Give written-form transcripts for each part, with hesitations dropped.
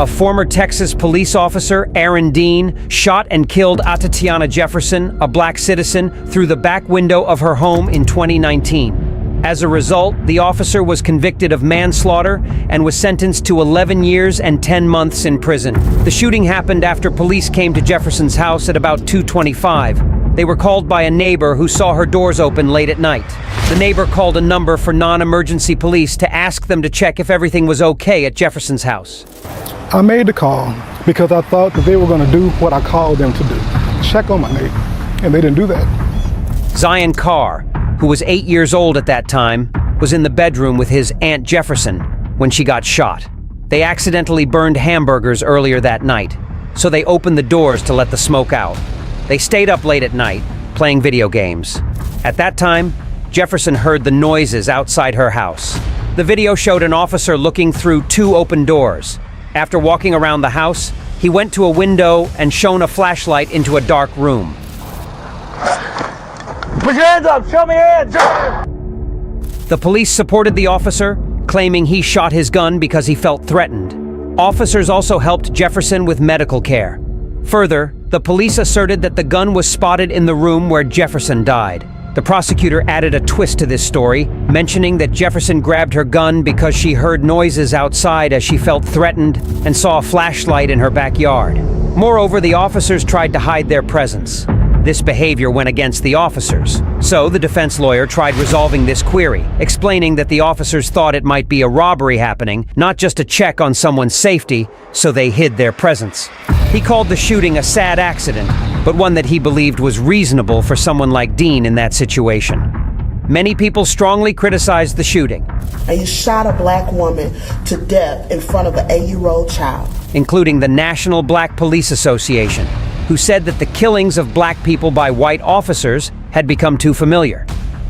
A former Texas police officer, Aaron Dean, shot and killed Atta Tiana Jefferson, a black citizen, through the back window of her home in 2019. As a result, the officer was convicted of manslaughter and was sentenced to 11 years and 10 months in prison. The shooting happened after police came to Jefferson's house at about 2:25. They were called by a neighbor who saw her doors open late at night. The neighbor called a number for non-emergency police to ask them to check if everything was okay at Jefferson's house. I made the call because I thought that they were going to do what I called them to do, check on my neighbor, and they didn't do that. Zion Carr, who was 8 years old at that time, was in the bedroom with his Aunt Jefferson when she got shot. They accidentally burned hamburgers earlier that night, so they opened the doors to let the smoke out. They stayed up late at night, playing video games. At that time, Jefferson heard the noises outside her house. The video showed an officer looking through 2 open doors. After walking around the house, he went to a window and shone a flashlight into a dark room. Put your hands up! Show me your hands! The police supported the officer, claiming he shot his gun because he felt threatened. Officers also helped Jefferson with medical care. Further, the police asserted that the gun was spotted in the room where Jefferson died. The prosecutor added a twist to this story, mentioning that Jefferson grabbed her gun because she heard noises outside as she felt threatened and saw a flashlight in her backyard. Moreover, the officers tried to hide their presence. This behavior went against the officers. So the defense lawyer tried resolving this query, explaining that the officers thought it might be a robbery happening, not just a check on someone's safety, so they hid their presence. He called the shooting a sad accident, but one that he believed was reasonable for someone like Dean in that situation. Many people strongly criticized the shooting. And he shot a black woman to death in front of an 8-year-old child. Including the National Black Police Association, who said that the killings of black people by white officers had become too familiar.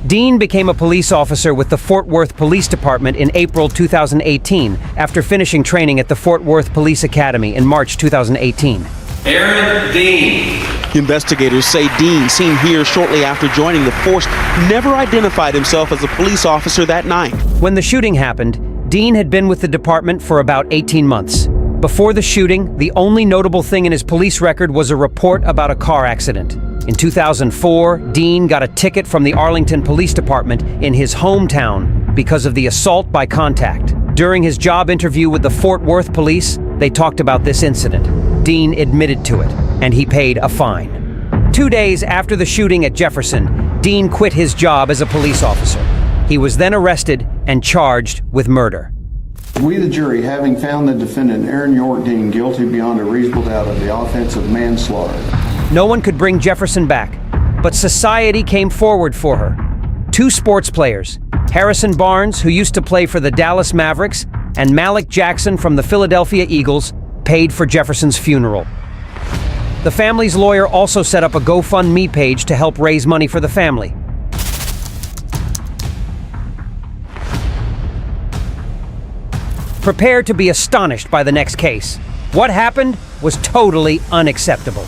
Dean became a police officer with the Fort Worth Police Department in April 2018 after finishing training at the Fort Worth Police Academy in March 2018. Aaron Dean. Investigators say Dean, seen here shortly after joining the force, never identified himself as a police officer that night. When the shooting happened, Dean had been with the department for about 18 months. Before the shooting, the only notable thing in his police record was a report about a car accident. In 2004, Dean got a ticket from the Arlington Police Department in his hometown because of the assault by contact. During his job interview with the Fort Worth Police, they talked about this incident. Dean admitted to it, and he paid a fine. 2 days after the shooting at Jefferson, Dean quit his job as a police officer. He was then arrested and charged with murder. We, the jury, having found the defendant, Aaron York Dean, guilty beyond a reasonable doubt of the offense of manslaughter. No one could bring Jefferson back, but society came forward for her. 2 sports players, Harrison Barnes, who used to play for the Dallas Mavericks, and Malik Jackson from the Philadelphia Eagles, paid for Jefferson's funeral. The family's lawyer also set up a GoFundMe page to help raise money for the family. Prepare to be astonished by the next case. What happened was totally unacceptable.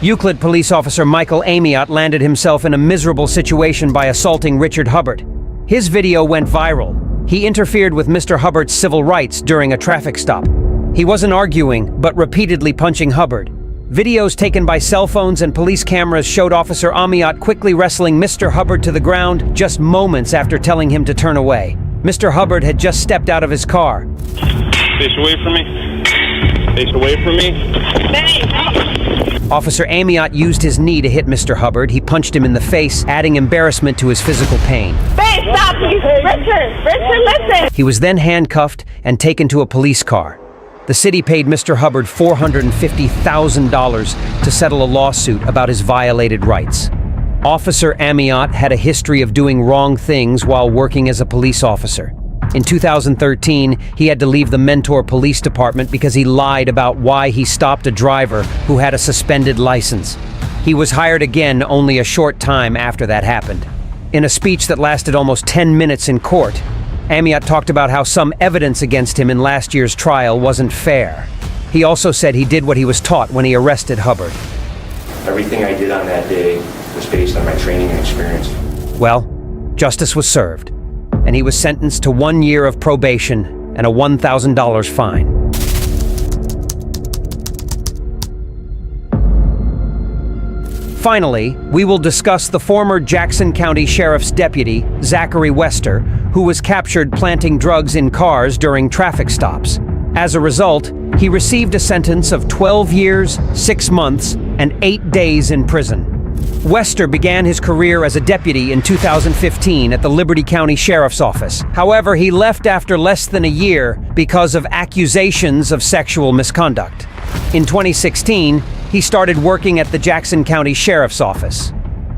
Euclid police officer Michael Amiot landed himself in a miserable situation by assaulting Richard Hubbard. His video went viral. He interfered with Mr. Hubbard's civil rights during a traffic stop. He wasn't arguing, but repeatedly punching Hubbard. Videos taken by cell phones and police cameras showed Officer Amiot quickly wrestling Mr. Hubbard to the ground just moments after telling him to turn away. Mr. Hubbard had just stepped out of his car. Face away from me. Face away from me. Officer Amiot used his knee to hit Mr. Hubbard. He punched him in the face, adding embarrassment to his physical pain. Hey, stop, please. Richard, listen. He was then handcuffed and taken to a police car. The city paid Mr. Hubbard $450,000 to settle a lawsuit about his violated rights. Officer Amiot had a history of doing wrong things while working as a police officer. In 2013, he had to leave the Mentor Police Department because he lied about why he stopped a driver who had a suspended license. He was hired again only a short time after that happened. In a speech that lasted almost 10 minutes in court, Amiot talked about how some evidence against him in last year's trial wasn't fair. He also said he did what he was taught when he arrested Hubbard. Everything I did on that day was based on my training and experience. Well, justice was served, and he was sentenced to 1 year of probation and a $1,000 fine. Finally, we will discuss the former Jackson County Sheriff's deputy, Zachary Wester, who was captured planting drugs in cars during traffic stops. As a result, he received a sentence of 12 years, 6 months, and 8 days in prison. Wester began his career as a deputy in 2015 at the Liberty County Sheriff's Office. However, he left after less than a year because of accusations of sexual misconduct. In 2016, he started working at the Jackson County Sheriff's Office.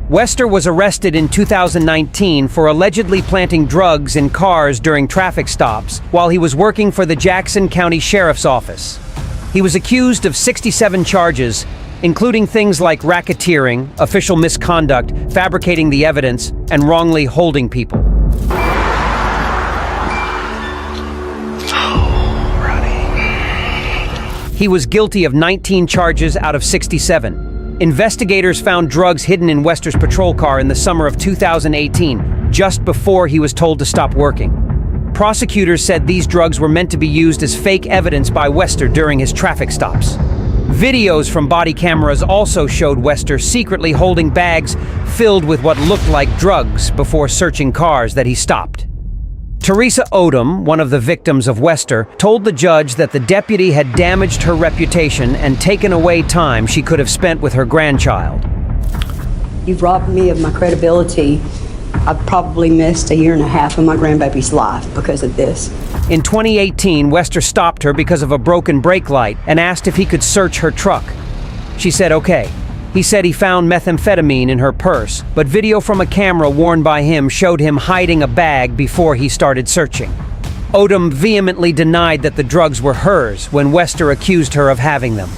Wester was arrested in 2019 for allegedly planting drugs in cars during traffic stops while he was working for the Jackson County Sheriff's Office. He was accused of 67 charges, including things like racketeering, official misconduct, fabricating the evidence, and wrongly holding people. He was guilty of 19 charges out of 67. Investigators found drugs hidden in Wester's patrol car in the summer of 2018, just before he was told to stop working. Prosecutors said these drugs were meant to be used as fake evidence by Wester during his traffic stops. Videos from body cameras also showed Wester secretly holding bags filled with what looked like drugs before searching cars that he stopped. Teresa Odom, one of the victims of Wester, told the judge that the deputy had damaged her reputation and taken away time she could have spent with her grandchild. You've robbed me of my credibility. I've probably missed 1.5 years of my grandbaby's life because of this. In 2018, Wester stopped her because of a broken brake light and asked if he could search her truck. She said okay. He said he found methamphetamine in her purse, but video from a camera worn by him showed him hiding a bag before he started searching. Odom vehemently denied that the drugs were hers when Wester accused her of having them.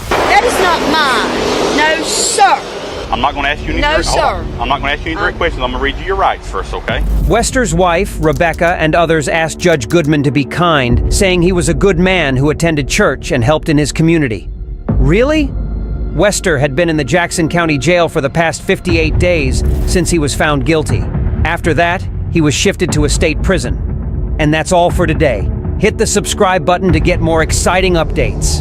That is not mine. No, sir. I'm not going to ask you any No, direct, hold sir. on. I'm not going to ask you any direct questions. I'm going to read you your rights first, okay? Wester's wife, Rebecca, and others asked Judge Goodman to be kind, saying he was a good man who attended church and helped in his community. Really? Wester had been in the Jackson County Jail for the past 58 days since he was found guilty. After that, he was shifted to a state prison. And that's all for today. Hit the subscribe button to get more exciting updates.